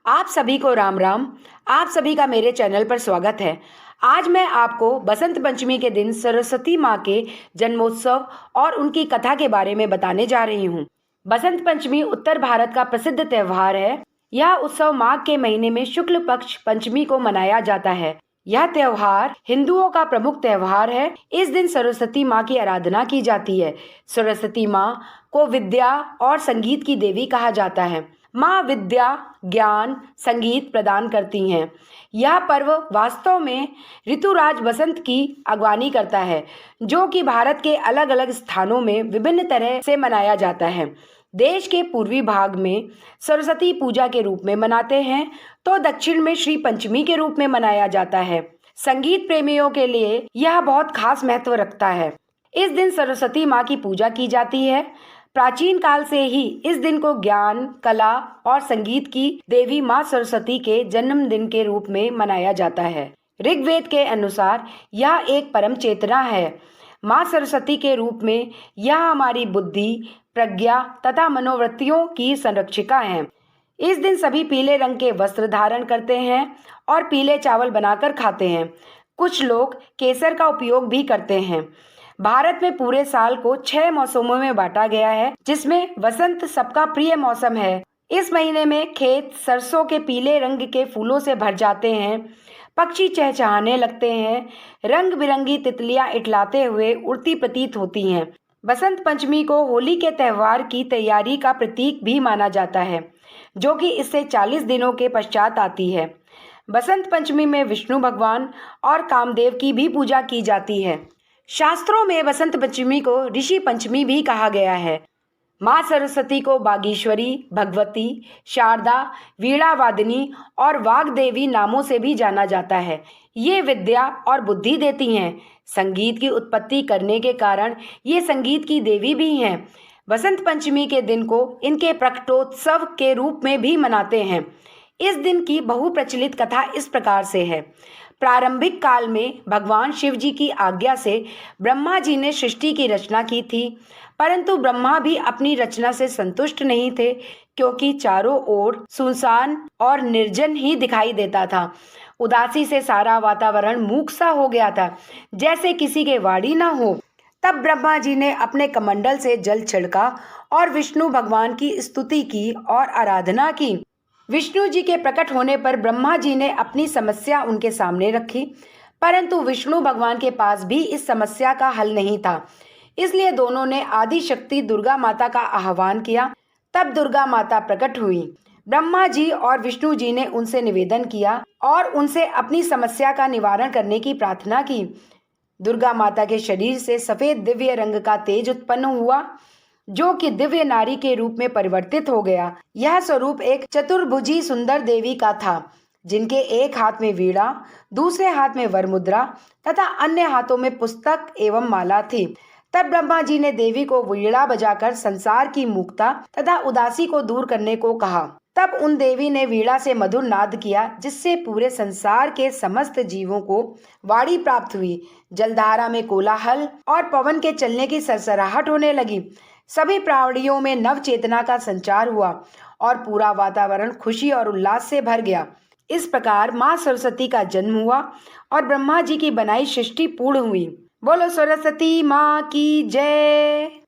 आप सभी को राम राम। आप सभी का मेरे चैनल पर स्वागत है। आज मैं आपको बसंत पंचमी के दिन सरस्वती माँ के जन्मोत्सव और उनकी कथा के बारे में बताने जा रही हूँ। बसंत पंचमी उत्तर भारत का प्रसिद्ध त्योहार है। यह उत्सव माघ के महीने में शुक्ल पक्ष पंचमी को मनाया जाता है। यह त्योहार हिंदुओं का प्रमुख त्योहार है। इस दिन सरस्वती माँ की आराधना की जाती है। सरस्वती माँ को विद्या और संगीत की देवी कहा जाता है। माँ विद्या, ज्ञान, संगीत प्रदान करती हैं। यह पर्व वास्तव में ऋतुराज बसंत की अगवानी करता है, जो कि भारत के अलग अलग स्थानों में विभिन्न तरह से मनाया जाता है। देश के पूर्वी भाग में सरस्वती पूजा के रूप में मनाते हैं, तो दक्षिण में श्री पंचमी के रूप में मनाया जाता है। संगीत प्रेमियों के लिए यह बहुत खास महत्व रखता है। इस दिन सरस्वती माँ की पूजा की जाती है। प्राचीन काल से ही इस दिन को ज्ञान, कला और संगीत की देवी माँ सरस्वती के जन्मदिन के रूप में मनाया जाता है। ऋग्वेद के अनुसार यह एक परम चेतना है। माँ सरस्वती के रूप में यह हमारी बुद्धि, प्रज्ञा तथा मनोवृत्तियों की संरक्षिका है। इस दिन सभी पीले रंग के वस्त्र धारण करते हैं और पीले चावल बनाकर खाते हैं। कुछ लोग केसर का उपयोग भी करते हैं। भारत में पूरे साल को 6 मौसमों में बांटा गया है, जिसमें वसंत सबका प्रिय मौसम है। इस महीने में खेत सरसों के पीले रंग के फूलों से भर जाते हैं। पक्षी चहचहाने लगते हैं। रंग बिरंगी तितलियां इठलाते हुए उड़ती प्रतीत होती हैं। बसंत पंचमी को होली के त्योहार की तैयारी का प्रतीक भी माना जाता है, जो कि इससे 40 दिनों के पश्चात आती है। बसंत पंचमी में विष्णु भगवान और कामदेव की भी पूजा की जाती है। शास्त्रों में बसंत पंचमी को ऋषि पंचमी भी कहा गया है। माँ सरस्वती को बागीश्वरी, भगवती, शारदा, वीणा वादिनी और वाग्देवी नामों से भी जाना जाता है। ये विद्या और बुद्धि देती हैं। संगीत की उत्पत्ति करने के कारण ये संगीत की देवी भी हैं। बसंत पंचमी के दिन को इनके प्रकटोत्सव के रूप में भी मनाते हैं। इस दिन की बहुप्रचलित कथा इस प्रकार से है। प्रारंभिक काल में भगवान शिव जी की आज्ञा से ब्रह्मा जी ने सृष्टि की रचना की थी, परंतु ब्रह्मा भी अपनी रचना से संतुष्ट नहीं थे, क्योंकि चारों ओर सुनसान और निर्जन ही दिखाई देता था। उदासी से सारा वातावरण मूक सा हो गया था, जैसे किसी के वाणी न हो। तब ब्रह्मा जी ने अपने कमंडल से जल छिड़का और विष्णु भगवान की स्तुति की और आराधना की। विष्णु जी के प्रकट होने पर ब्रह्मा जी ने अपनी समस्या उनके सामने रखी, परंतु विष्णु भगवान के पास भी इस समस्या का हल नहीं था। इसलिए दोनों ने आदि शक्ति दुर्गा माता का आह्वान किया। तब दुर्गा माता प्रकट हुई। ब्रह्मा जी और विष्णु जी ने उनसे निवेदन किया और उनसे अपनी समस्या का निवारण करने की प्रार्थना की। दुर्गा माता के शरीर से सफेद दिव्य रंग का तेज उत्पन्न हुआ, जो कि दिव्य नारी के रूप में परिवर्तित हो गया। यह स्वरूप एक चतुर्भुजी सुंदर देवी का था, जिनके एक हाथ में वीणा, दूसरे हाथ में वरमुद्रा तथा अन्य हाथों में पुस्तक एवं माला थी। तब ब्रह्मा जी ने देवी को वीणा बजाकर संसार की मूकता तथा उदासी को दूर करने को कहा। तब उन देवी ने वीणा से मधुर नाद किया, जिससे पूरे संसार के समस्त जीवों को वाणी प्राप्त हुई। जलधारा में कोलाहल और पवन के चलने की सरसराहट होने लगी। सभी प्राणियों में नव चेतना का संचार हुआ और पूरा वातावरण खुशी और उल्लास से भर गया। इस प्रकार माँ सरस्वती का जन्म हुआ और ब्रह्मा जी की बनाई सृष्टि पूर्ण हुई। बोलो सरस्वती माँ की जय।